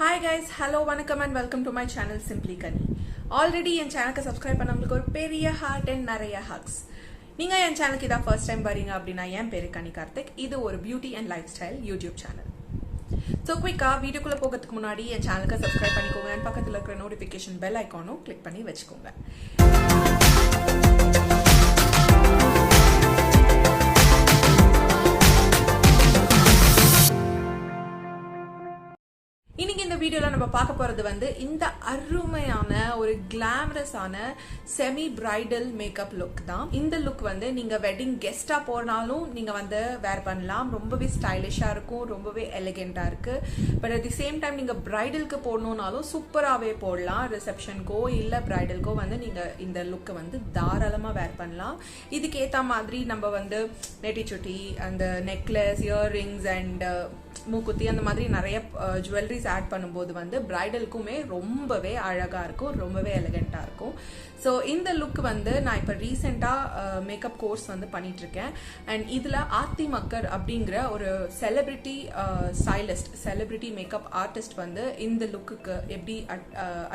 Hi guys, hello, vanakkam and welcome to my channel Simply Kani. Already en channel ku subscribe பண்ணவங்களுக்கு ஒரு பெரிய heart and நிறைய hugs. நீங்க en channel க்கு இத first time வரீங்க அப்படினா என் பேரு கனி கார்த்திக். இது ஒரு beauty and lifestyle YouTube channel. So quick-ஆ வீடியோக்குள்ள போகிறதுக்கு முன்னாடி en channel க்கு subscribe பண்ணிக்கோங்க and பக்கத்துல இருக்கிற notification bell icon-உம் click பண்ணி வெச்சுக்கோங்க. இன்னைக்கு இந்த வீடியோல நம்ம பார்க்க போறது வந்து இந்த அருமையான ஒரு கிளாமரஸான செமி பிரைடல் மேக்கப் லுக் தான். இந்த லுக் வந்து நீங்க வெட்டிங் கெஸ்டா போனாலும் நீங்க வந்து வேர் பண்ணலாம். ரொம்பவே ஸ்டைலிஷா இருக்கும், ரொம்பவே எலிகென்ட்டா இருக்கு. But at the same time நீங்க பிரைடலுக்கு போடணும்னாலும் சூப்பராகவே போடலாம். ரிசப்ஷனுக்கோ இல்ல பிரைடலுக்கோ வந்து நீங்க இந்த லுக்கை வந்து தாராளமா வேர் பண்ணலாம். இதுக்கு ஏத்த மாதிரி நம்ம வந்து நெட்டிச்சுட்டி, அந்த நெக்லஸ், இயர்ரிங்ஸ் அண்ட் மூக்குத்தி அந்த மாதிரி நிறைய ஜுவல்லரிஸ் ஆட் பண்ணும்போது வந்து பிரைடலுக்குமே ரொம்பவே அழகா இருக்கும், ரொம்பவே எலிகென்ட்டா இருக்கும். ஸோ இந்த லுக் வந்து நான் இப்போ ரீசெண்டாக மேக்கப் கோர்ஸ் வந்து பண்ணிட்டு இருக்கேன். அண்ட் இதில் ஆர்த்தி மக்கர் அப்படிங்கிற ஒரு celebrity stylist, celebrity makeup artist வந்து இந்த லுக்குக்கு எப்படி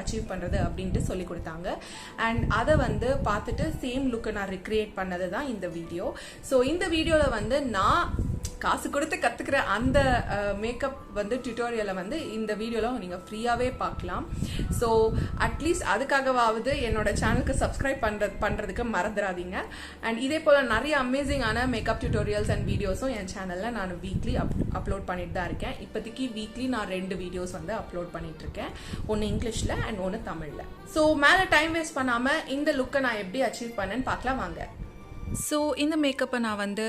அச்சீவ் பண்ணுறது அப்படின்ட்டு சொல்லி கொடுத்தாங்க. அண்ட் அதை வந்து பார்த்துட்டு சேம் லுக்கை நான் ரிக்ரியேட் பண்ணது தான் இந்த வீடியோ. ஸோ இந்த வீடியோவில் வந்து நான் காசு கொடுத்து கத்துக்கிற அந்த மேக்கப் வந்து டியூட்டோரியலை வந்து இந்த வீடியோல நீங்க ஃப்ரீயாவே பார்க்கலாம். ஸோ அட்லீஸ்ட் அதுக்காகவாவது என்னோட சேனலுக்கு சப்ஸ்கிரைப் பண்றதுக்கு மறந்துடாதீங்க. அண்ட் இதே போல நிறைய அமேசிங்கான மேக்கப் டியூட்டோரியல்ஸ் அண்ட் வீடியோஸும் என் சேனல்ல நான் வீக்லி அப்லோட் பண்ணிட்டு தான் இருக்கேன். இப்போதைக்கு வீக்லி நான் 2 வீடியோஸ் வந்து அப்லோட் பண்ணிட்டு இருக்கேன், ஒன்று இங்கிலீஷ்ல அண்ட் ஒன்று தமிழ்ல. ஸோ மேலே டைம் வேஸ்ட் பண்ணாம இந்த லுக்கை நான் எப்படி அச்சீவ் பண்ணேன்னு பார்க்கலாம் வாங்க. ஸோ இந்த மேக்கப்பை நான் வந்து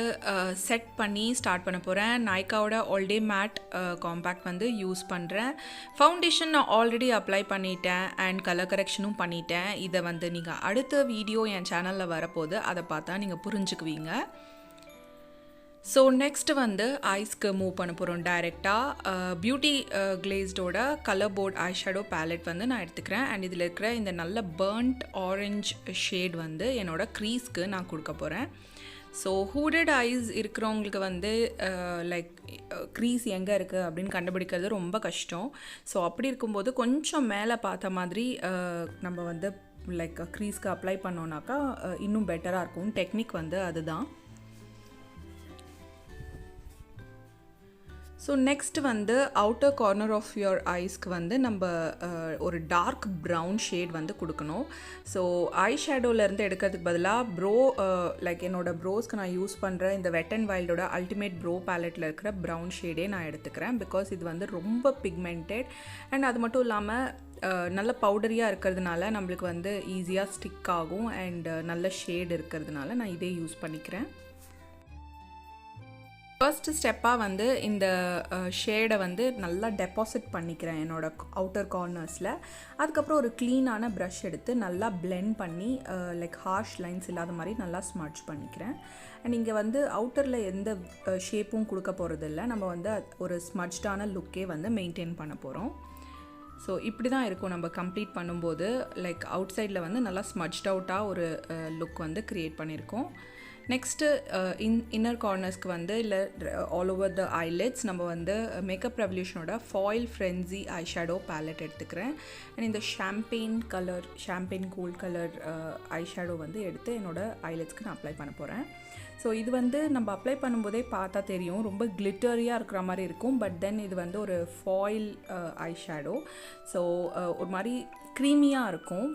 செட் பண்ணி ஸ்டார்ட் பண்ண போகிறேன். நைக்காவோட ஆல் டே மேட் காம்பேக்ட் வந்து யூஸ் பண்ணுறேன். ஃபவுண்டேஷன் நான் ஆல்ரெடி அப்ளை பண்ணிட்டேன் அண்ட் கலர் கரெக்ஷனும் பண்ணிட்டேன். இதை வந்து நீங்கள் அடுத்த வீடியோ என் சேனலில் வரப்போது அதை பார்த்தா நீங்கள் புரிஞ்சுக்குவீங்க. ஸோ நெக்ஸ்ட் வந்து ஐஸ்க்கு மூவ் பண்ண போகிறோம் டைரெக்டாக. பியூட்டி கிளேஸ்டோட கலர் போர்ட் ஐஷேடோ பேலட் வந்து நான் எடுத்துக்கிறேன். அண்ட் இதில் இருக்கிற இந்த நல்ல பர்ன்ட் ஆரஞ்ச் ஷேட் வந்து என்னோட க்ரீஸ்க்கு நான் கொடுக்க போகிறேன். ஸோ ஹூடட் ஐஸ் இருக்கிறவங்களுக்கு வந்து லைக் க்ரீஸ் எங்கே இருக்குது அப்படின்னு கண்டுபிடிக்கிறது ரொம்ப கஷ்டம். ஸோ அப்படி இருக்கும்போது கொஞ்சம் மேலே பார்த்த மாதிரி நம்ம வந்து லைக் க்ரீஸ்க்கு அப்ளை பண்ணோன்னாக்கா இன்னும் பெட்டராக இருக்கும். டெக்னிக் வந்து அதுதான். ஸோ நெக்ஸ்ட் வந்து அவுட்டர் கார்னர் ஆஃப் யுவர் ஐஸ்க்கு வந்து நம்ம ஒரு டார்க் ப்ரௌன் ஷேட் வந்து கொடுக்கணும். ஸோ ஐ ஷேடோவிலேருந்து எடுக்கிறதுக்கு பதிலாக லைக் என்னோடய ப்ரோஸ்க்கு நான் யூஸ் பண்ணுற இந்த வெட் அண்ட் வைல்டோட அல்டிமேட் ப்ரோ பேலட்டில் இருக்கிற ப்ரௌன் ஷேடே நான் எடுத்துக்கிறேன். பிகாஸ் இது வந்து ரொம்ப பிக்மெண்டட் அண்ட் அது மட்டும் இல்லாமல் நல்ல பவுடரியாக இருக்கிறதுனால நம்மளுக்கு வந்து ஈஸியாக ஸ்டிக் ஆகும் அண்ட் நல்ல ஷேட் இருக்கிறதுனால நான் இதே யூஸ் பண்ணிக்கிறேன். ஃபர்ஸ்ட் ஸ்டெப்பாக வந்து இந்த ஷேடை வந்து நல்லா டெபாசிட் பண்ணிக்கிறேன் என்னோட அவுட்டர் கார்னர்ஸில். அதுக்கப்புறம் ஒரு க்ளீனான ப்ரஷ் எடுத்து நல்லா பிளெண்ட் பண்ணி லைக் ஹார்ஷ் லைன்ஸ் இல்லாத மாதிரி நல்லா ஸ்மட்ச் பண்ணிக்கிறேன். அண்ட் இங்கே வந்து அவுட்டரில் எந்த ஷேப்பும் கொடுக்க போகிறது இல்லை, நம்ம வந்து ஒரு ஸ்மட்ச்டான லுக்கே வந்து மெயின்டைன் பண்ண போகிறோம். ஸோ இப்படி தான் இருக்கும் நம்ம கம்ப்ளீட் பண்ணும்போது. லைக் அவுட் சைடில் வந்து நல்லா ஸ்மட்ச்ட் அவுட்டாக ஒரு லுக் வந்து க்ரியேட் பண்ணியிருக்கோம். நெக்ஸ்ட்டு இன்னர் கார்னர்ஸ்க்கு வந்து இல்லை ஆல் ஓவர் த ஐலெட்ஸ் நம்ம வந்து makeup ரெவல்யூஷனோட foil frenzy eyeshadow ballot எடுத்துக்கிறேன். அண்ட் இந்த ஷாம்பெயின் கோல்ட் கலர் ஐஷேடோ வந்து எடுத்து என்னோடய ஐலெட்ஸ்க்கு நான் அப்ளை பண்ண போகிறேன். ஸோ இது வந்து நம்ம அப்ளை பண்ணும்போதே பார்த்தா தெரியும், ரொம்ப கிளிட்டரியாக இருக்கிற மாதிரி இருக்கும். பட் தென் இது வந்து ஒரு ஃபாயில் ஐஷேடோ, ஸோ ஒரு மாதிரி க்ரீமியாக இருக்கும்.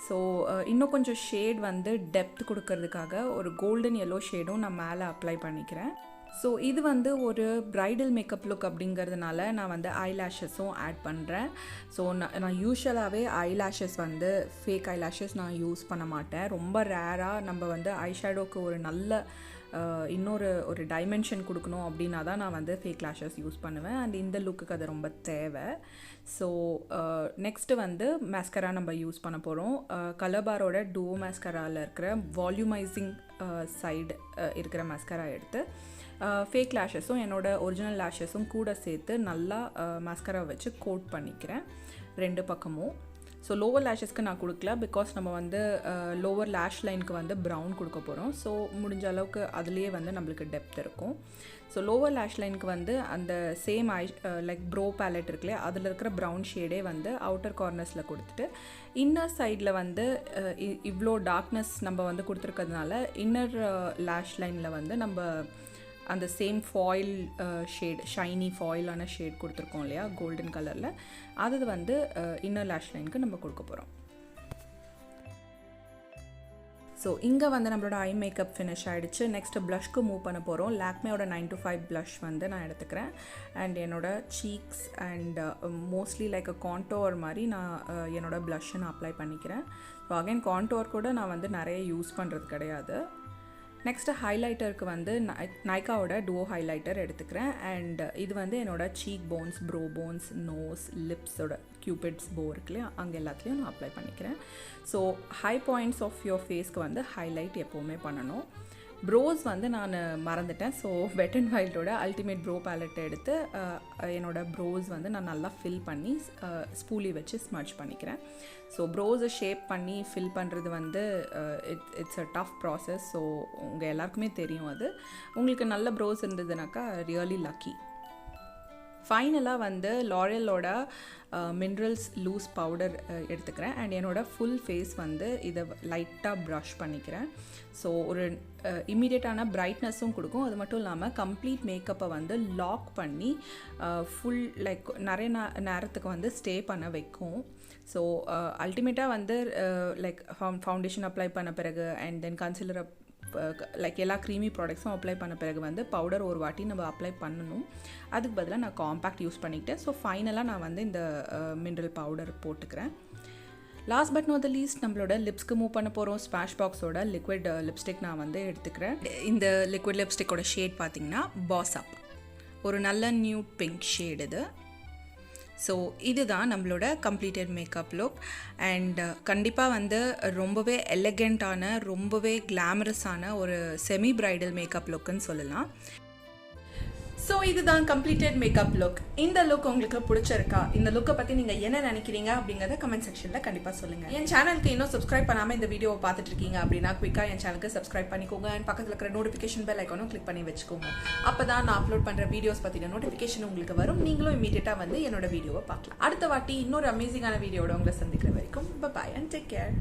ஸோ இன்னும் கொஞ்சம் ஷேட் வந்து டெப்த் கொடுக்கறதுக்காக ஒரு கோல்டன் எல்லோ ஷேடும் நான் மேலே அப்ளை பண்ணிக்கிறேன். ஸோ இது வந்து ஒரு பிரைடல் மேக்கப் லுக் அப்படிங்கிறதுனால நான் வந்து ஐலாஷஸும் ஆட் பண்ணுறேன். ஸோ நான் யூஸ்வலாகவே ஐலாஷஸ் வந்து ஃபேக் ஐலாஷஸ் நான் யூஸ் பண்ண மாட்டேன். ரொம்ப ரேராக நம்ம வந்து ஐஷேடோக்கு ஒரு நல்ல ஒரு டைமென்ஷன் கொடுக்கணும் அப்படின்னா தான் நான் வந்து ஃபேக் லாஷஸ் யூஸ் பண்ணுவேன். அண்ட் இந்த லுக்குக்கு அது ரொம்ப தேவை. ஸோ நெக்ஸ்ட்டு வந்து மேஸ்கரா நம்ம யூஸ் பண்ண போகிறோம். கலர்பாரோட டூவோ மேஸ்கராவில் இருக்கிற வால்யூமைசிங் சைடு இருக்கிற மேஸ்கரா எடுத்து ஃபேக் லேஷஸும் என்னோட ஒரிஜினல் லேஷஸும் கூட சேர்த்து நல்லா மேஸ்கரா வச்சு கோட் பண்ணிக்கிறேன் 2 பக்கமும். ஸோ லோவர் லேஷஸ்க்கு நான் கொடுக்கல, பிகாஸ் நம்ம வந்து லோவர் லேஷ் லைனுக்கு வந்து ப்ரௌன் கொடுக்க போகிறோம். ஸோ முடிஞ்ச அளவுக்கு அதுலேயே வந்து நம்மளுக்கு டெப்த் இருக்கும். ஸோ லோவர் லேஷ் லைனுக்கு வந்து அந்த சேம் லைக் ப்ரோ பேலட் இருக்குல்லையா, அதில் இருக்கிற ப்ரௌன் ஷேடே வந்து அவுட்டர் கார்னர்ஸில் கொடுத்துட்டு இன்னர் சைடில் வந்து இவ்வளோ டார்க்னஸ் நம்ம வந்து கொடுத்துருக்கிறதுனால இன்னர் லேஷ் லைனில் வந்து நம்ம அந்த சேம் ஃபாயில் ஷேட், ஷைனி ஃபாயிலான ஷேட் கொடுத்துருக்கோம் இல்லையா கோல்டன் கலரில், அது வந்து இன்னர் லேஷ் லைனுக்கு நம்ம கொடுக்க போகிறோம். ஸோ இங்கே வந்து நம்மளோட ஐ மேக்கப் ஃபினிஷ் ஆகிடுச்சு. நெக்ஸ்ட்டு ப்ளஷ்க்கு மூவ் பண்ண போகிறோம். லாக்மேயோட 925 ப்ளஷ் வந்து நான் எடுத்துக்கிறேன். அண்ட் என்னோட cheeks and mostly like a contour மாதிரி நான் என்னோட ப்ளஷ்ஷை நான் அப்ளை பண்ணிக்கிறேன். ஸோ அகைன் கான்டோர் கூட நான் வந்து நிறைய யூஸ் பண்ணுறது கிடையாது. நெக்ஸ்ட்டு ஹைலைட்டருக்கு வந்து நைக்காவோட டுவோ ஹைலைட்டர் எடுத்துக்கிறேன். அண்ட் இது வந்து என்னோடய cheek bones, brow bones, nose, லிப்ஸோட கியூபிட்ஸ் போ இருக்குல்லையா, அங்கே எல்லாத்துலேயும் நான் அப்ளை பண்ணிக்கிறேன். So high points of your ஃபேஸ்க்கு வந்து ஹைலைட் எப்போவுமே பண்ணணும். ப்ரோஸ் வந்து நான் மறந்துட்டேன். ஸோ வெட் அண்ட் வைல்டோட அல்டிமேட் ப்ரோ பேலட்டை எடுத்து என்னோடய ப்ரோஸ் வந்து நான் நல்லா ஃபில் பண்ணி ஸ்பூலி வச்சு ஸ்மட்ச் பண்ணிக்கிறேன். ஸோ ப்ரோஸை ஷேப் பண்ணி ஃபில் பண்ணுறது வந்து it's a tough process. So உங்கள் எல்லாருக்குமே தெரியும் அது. உங்களுக்கு நல்ல ப்ரோஸ் இருந்ததுனாக்கா ரியலி லக்கி. ஃபைனலாக வந்து லாரியலோட மினரல்ஸ் லூஸ் பவுடர் எடுத்துக்கிறேன். அண்ட் என்னோடய ஃபுல் ஃபேஸ் வந்து இதை லைட்டாக ப்ரஷ் பண்ணிக்கிறேன். ஸோ ஒரு இம்மீடியட்டான பிரைட்னஸும் கொடுக்கும். அது மட்டும் இல்லாமல் கம்ப்ளீட் மேக்கப்பை வந்து லாக் பண்ணி ஃபுல் லைக் நிறைய நேரத்துக்கு வந்து ஸ்டே பண்ண வைக்கும். ஸோ அல்டிமேட்டாக வந்து லைக் ஃபவுண்டேஷன் அப்ளை பண்ண பிறகு அண்ட் தென் கன்சிலர் லைக் எல்லா க்ரீமி ப்ராடக்ட்ஸும் அப்ளை பண்ண பிறகு வந்து பவுடர் ஒரு வாட்டி நம்ம அப்ளை பண்ணணும். அதுக்கு பதிலாக நான் காம்பேக்ட் யூஸ் பண்ணிக்கிட்டேன். ஸோ ஃபைனலாக நான் வந்து இந்த மினரல் பவுடர் போட்டுக்கிறேன். Last but not the least நம்மளோட லிப்ஸ்க்கு மூவ் பண்ண போகிறோம். ஸ்மாஷ்பாக்ஸோட லிக்விட் லிப்ஸ்டிக் நான் வந்து எடுத்துக்கிறேன். இந்த லிக்விட் லிப்ஸ்டிக்கோட ஷேட் பார்த்திங்கன்னா பாஸ் அப், ஒரு நல்ல நியூட் பிங்க் ஷேட் இது. ஸோ இதுதான் நம்மளோட கம்ப்ளீட்டட் மேக்கப் லுக். அண்ட் கண்டிப்பாக வந்து ரொம்பவே எலகெண்ட்டான, ரொம்பவே கிளாமரஸான ஒரு செமி பிரைடல் மேக்கப் லுக்குன்னு சொல்லலாம். ஸோ இதுதான் கம்ப்ளீட்டட் மேக்கப் லுக். இந்த லுக் உங்களுக்கு பிடிச்சிருக்கா? இந்த லுக்கை பற்றி நீங்கள் என்ன நினைக்கிறீங்க அப்படிங்கிறத கமெண்ட் செக்ஷனில் கண்டிப்பாக சொல்லுங்கள். என் சேனலுக்கு இன்னும் சப்ஸ்கிரைப் பண்ணாமல் இந்த வீடியோவை பார்த்துட்டு இருக்கீங்க அப்படின்னா குயிக்காக என் சேனலுக்கு சப்ஸ்கிரைப் பண்ணிக்கோங்க. அண்ட் பக்கத்தில் இருக்கிற நோட்டிஃபிகேஷன் பெல் ஐக்கானும் கிளிக் பண்ணி வச்சுக்கோங்க. அப்போ தான் நான் அப்லோட் பண்ணுற வீடியோஸ் பற்றின நோட்டிஃபிகேஷன் உங்களுக்கு வரும். நீங்களும் இமீடியட்டாக வந்து என்னோட வீடியோவை பார்க்கலாம். அடுத்த வாட்டி இன்னொரு அமேசிங்கான வீடியோட உங்களை சந்திக்கிற வரைக்கும் பை அண்ட் டேக் கேர்.